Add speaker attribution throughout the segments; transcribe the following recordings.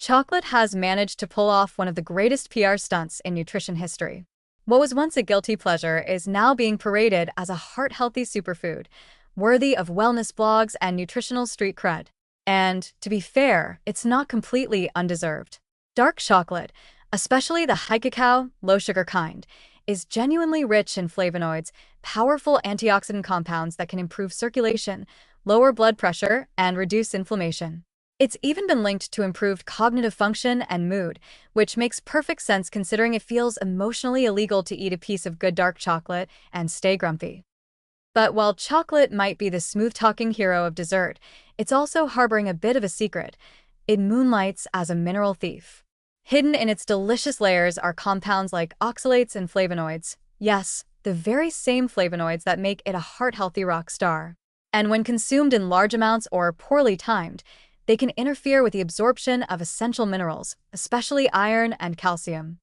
Speaker 1: Chocolate has managed to pull off one of the greatest PR stunts in nutrition history. What was once a guilty pleasure is now being paraded as a heart-healthy superfood, worthy of wellness blogs and nutritional street cred. And, to be fair, it's not completely undeserved. Dark chocolate, especially the high cacao, low-sugar kind, is genuinely rich in flavonoids, powerful antioxidant compounds that can improve circulation, lower blood pressure, and reduce inflammation. It's even been linked to improved cognitive function and mood, which makes perfect sense considering it feels emotionally illegal to eat a piece of good dark chocolate and stay grumpy. But while chocolate might be the smooth-talking hero of dessert, it's also harboring a bit of a secret. It moonlights as a mineral thief. Hidden in its delicious layers are compounds like oxalates and flavonoids. Yes, the very same flavonoids that make it a heart-healthy rock star. And when consumed in large amounts or poorly timed, they can interfere with the absorption of essential minerals, especially iron and calcium.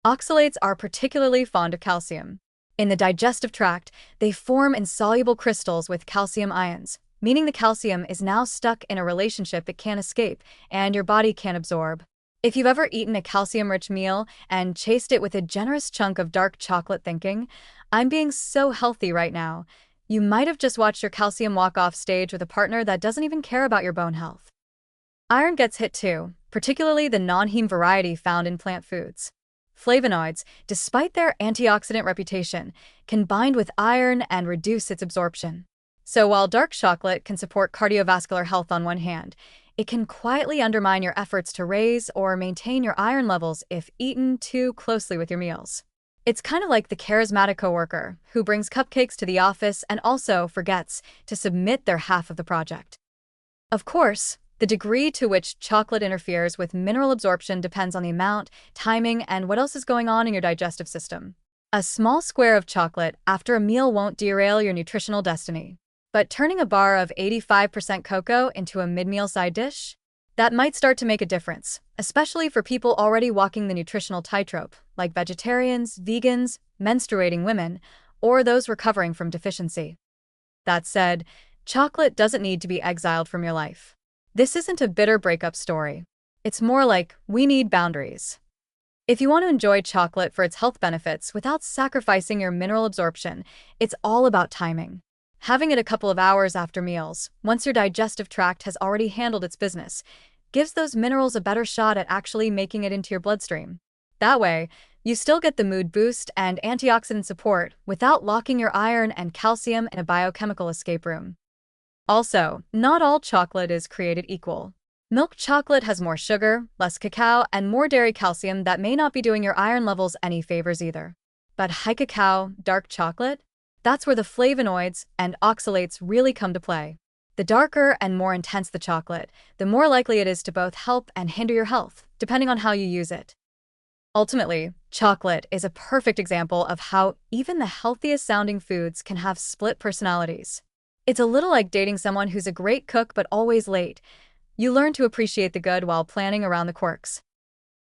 Speaker 1: Oxalates are particularly fond of calcium. In the digestive tract, they form insoluble crystals with calcium ions, meaning the calcium is now stuck in a relationship it can't escape and your body can't absorb. If you've ever eaten a calcium-rich meal and chased it with a generous chunk of dark chocolate thinking, "I'm being so healthy right now," you might have just watched your calcium walk off stage with a partner that doesn't even care about your bone health. Iron gets hit too, particularly the non-heme variety found in plant foods. Flavonoids, despite their antioxidant reputation, can bind with iron and reduce its absorption. So while dark chocolate can support cardiovascular health on one hand, it can quietly undermine your efforts to raise or maintain your iron levels if eaten too closely with your meals. It's kind of like the charismatic coworker who brings cupcakes to the office and also forgets to submit their half of the project. Of course, the degree to which chocolate interferes with mineral absorption depends on the amount, timing, and what else is going on in your digestive system. A small square of chocolate after a meal won't derail your nutritional destiny. But turning a bar of 85% cocoa into a mid-meal side dish? That might start to make a difference, especially for people already walking the nutritional tightrope, like vegetarians, vegans, menstruating women, or those recovering from deficiency. That said, chocolate doesn't need to be exiled from your life. This isn't a bitter breakup story. It's more like, we need boundaries. If you want to enjoy chocolate for its health benefits without sacrificing your mineral absorption, it's all about timing. Having it a couple of hours after meals, once your digestive tract has already handled its business, gives those minerals a better shot at actually making it into your bloodstream. That way, you still get the mood boost and antioxidant support without locking your iron and calcium in a biochemical escape room. Also, not all chocolate is created equal. Milk chocolate has more sugar, less cacao, and more dairy calcium that may not be doing your iron levels any favors either. But high cacao, dark chocolate? That's where the flavonoids and oxalates really come to play. The darker and more intense the chocolate, the more likely it is to both help and hinder your health, depending on how you use it. Ultimately, chocolate is a perfect example of how even the healthiest sounding foods can have split personalities. It's a little like dating someone who's a great cook but always late. You learn to appreciate the good while planning around the quirks.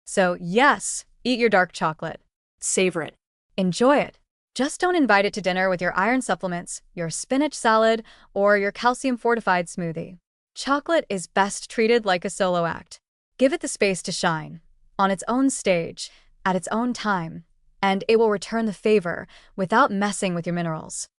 Speaker 1: So yes, eat your dark chocolate.
Speaker 2: Savor it.
Speaker 1: Enjoy it. Just don't invite it to dinner with your iron supplements, your spinach salad, or your calcium-fortified smoothie. Chocolate is best treated like a solo act. Give it the space to shine, on its own stage, at its own time, and it will return the favor without messing with your minerals.